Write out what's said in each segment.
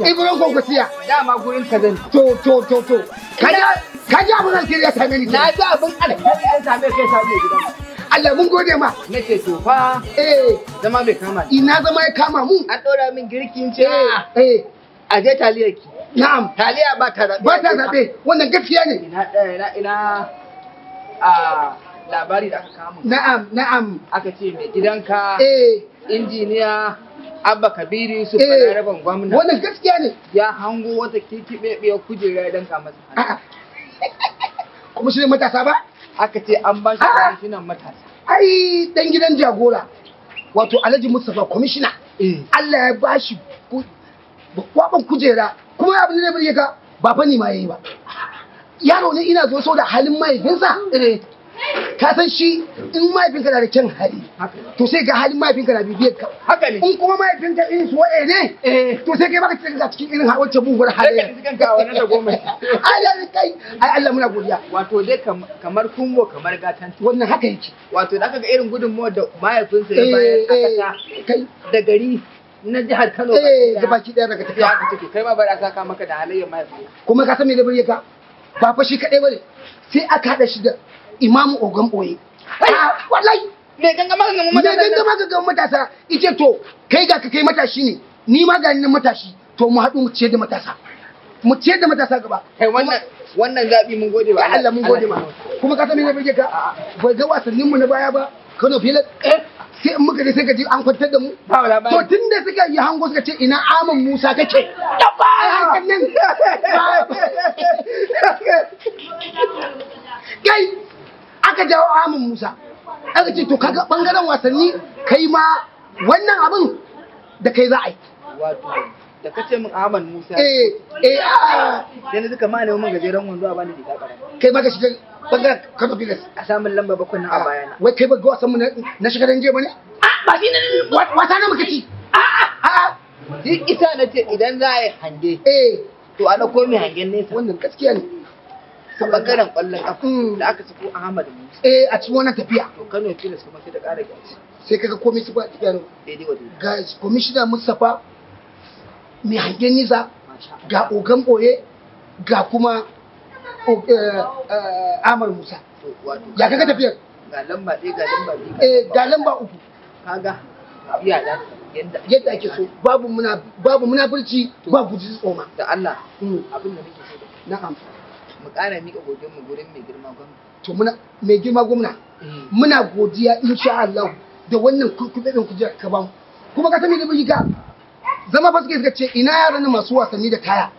Ibron Kwankwasiya. Dama gurin ka zan. To. Ka ji abin alkhairi ya same ni. Na ji abin alkhairi ya same kai same gidan. Allah mun gode ma. Nace to fa zama bai kama. Ina zama ya kama mu. An ɗora min girkin ce. A je taliyarki. Na'am. Taliya ba ta zaɓe. Ba ta zaɓe. Wannan gaskiya ne. Ina labari da aka kama. Na'am. Aka ce mai gidanka. Injiniya Abba Kabiru su rabon gwamna. Wannan gaskiya ne. Ya hango wata kikiɓeɓiyar kujera ya danka masa. Kuma shi ne matasa ba? Aka ce an ba shi kwamishinan matasa. Ai dan gidan jagora wato Alhaji Mustapha kwamishina. Allah ya ba shi kwaban kujera kuma abin da zai ka ba fa ni ma yayi ba. Yaro ne ina so da halin mahaifinsa. Ka san shi in mahaifinka na da kyan hali to sai ga halin mahaifinka na bibiyar ka. Haka ne. In kuma mahaifinka irin su wa'e ne to sai kai baka cikin irin wacce buguwar hali. Sai ka cikin ka wannan da goma. Ai Allah muna godiya. Wato dai kamar kumbo kamar gatan. Wannan haka yake. Wato da aka ga irin gudunmuwar da mahaifinsa ya bayar aka da gari na jihar Kano ga baki daya daga tafiya aka ce kai ma bari a saka maka da halayyar mahaifinka. Kuma ka san me da bari ka ba fa shi kadai bane sai aka hada shi da Imamu Ogan Boye. Wallahi me gangama ga matasa ice to kai ga ka kai matashi ne ni ma ga ni matashi to mu haɗu mu ciyar da matasa. Mu ciyar da matasa gaba. Kai wannan zabi mun gode wa Allah mun gode ma. Kuma ka san me da bari ka bai ga wasannin mu na baya ba Kano Pilas sai in muka je sai ka ji an kwantar da mu. To tun da suka yi hango suka ce ina Aman Musa kake. Hakan nan. Kai aka jawo Aman Musa. Aka ce to kaga bangaren wasanni kai ma wannan abin da kai za a yi. Wato da kace min Ahmad Musa. Sai na duka ma ne mun gajeren wando a bani da karama. Kai ma ka shiga bangaren Kano Pilas. A samun lamba bakwai na a bayana. Wai kai ba ga wasan mu na shiga dan je bane? Ba shi ne wasa na muka ci. Duk ita na ce idan za a yi hange. To a dauko mai hangen nesa. Wannan gaskiya ne. A bangaren kwallon kafa da aka sako Ahmad Musa. A cikin wannan tafiya. To Kano Pilas kuma sai da ƙara gaci. Sai kaga komai su ba tafiya daidai wa daidai. Ga Commissioner Mustapha mai hangen nisa ga Ogan Boye ga kuma Ahmad Musa. Ya kaga tafiyar? Ga lamba ɗaya ga lamba biyu. Ga lamba uku. Kaga iya da yadda ake so babu munafurci ba guji tsoma. Da Allah abin da nake so da na'am mu ƙara miƙa godiyar mu gurin mai girma gwamna. To mai girma gwamna muna godiya insha Allah da wannan kuɗaɗen kujera ka bamu. Kuma ka sani da bai ga zama ba suka ce ina yaran masu wasanni da taya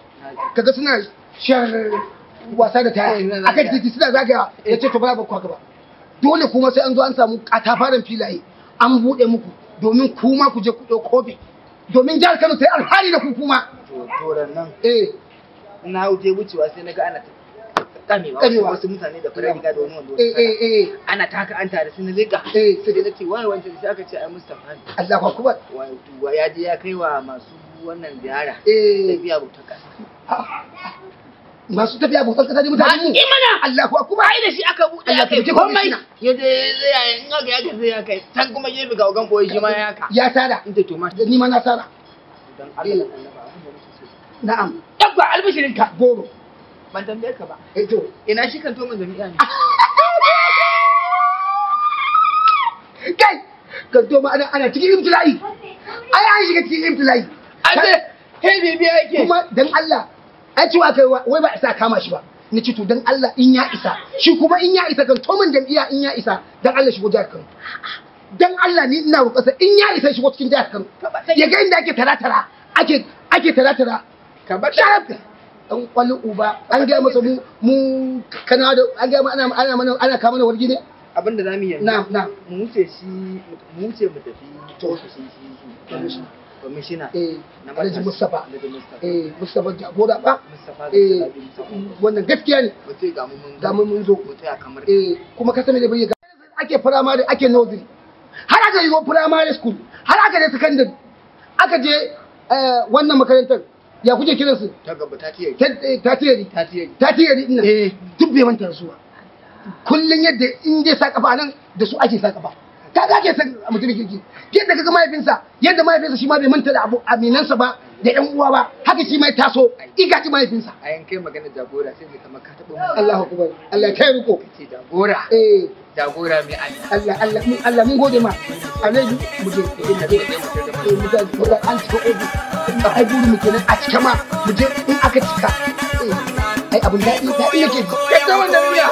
kaga suna shar wasa da taya aka titi suna zagaya ya ce to ba ku haka ba dole kuma sai an zo an samu katafaren filaye an buɗe muku domin kuma ku je ku ɗauko kofi domin jihar Kano ta yi alfahari da ku kuma. To nan ina wuce wucewa sai na ga ana kamewa wasu mutane da fara riga da wani wando ana ta haka an tare sun liga sai da ce wai wancan sai aka ce ai Mustafa Allahu akbar ya je ya kai wa masu wannan ziyara tafiya bautar kasa masu tafiya bautar kasa da mutane mu Allahu akbar ai da shi aka bude aka yi komai yaje in ga ya zai ya kai san kuma gefe ga Ogan Boye shi ma ya haka ya tara inda to ma ni ma na tara dan Allah na'am dabba albishirinka goro ban tambaye ka ba. To ina shi kan tomin jami'a ne. Kai kan toma ana cikin ibtila'i. Ai an shiga cikin ibtila'i. Ade kai bibiya yake. Kuma dan Allah ai cewa kai wai ba isa kama shi ba. Ni ce to dan Allah in ya isa shi kuma in ya isa kan tomin jami'a in ya isa dan Allah shigo jihar Kano. Dan Allah ni ina roƙarsa in ya isa shigo cikin jihar Kano. Ya ga inda ake tara-tara ake tara-tara. Ka bar dan kwallon uba an gaya masa mu kana da an gaya ana kama da wargi ne abinda zamu yi na mu wuce mu tafi ofishin shi commissioner na Alhaji Mustapha Mustapha jagora ba wannan gaskiya ne mutai ga mun zo mutai kamar kuma ka sani da bai ga ake primary ake nursery har aka yi primary school har aka je secondary aka je wannan makarantar ya kuke kiran su ta gaba ta tiyari ina duk bai manta su ba kullun yadda in dai sa kafa nan da su ake sa kafa kaga ake san mutum kirki yadda kaga mahaifinsa shi ma bai manta da abu aminansa ba da ƴan uwa ba haka shi mai taso igaji mahaifinsa a yankai magana jagora sai ne kamar ka taɓa Allahu akbar Allah ya kai riko ce jagora jagora mai Allah mun gode ma alaihi mu je an cika obi ai buru mu kenan a cika ma mu je in aka cika ai abun daɗi yake ji ka ta wannan wuya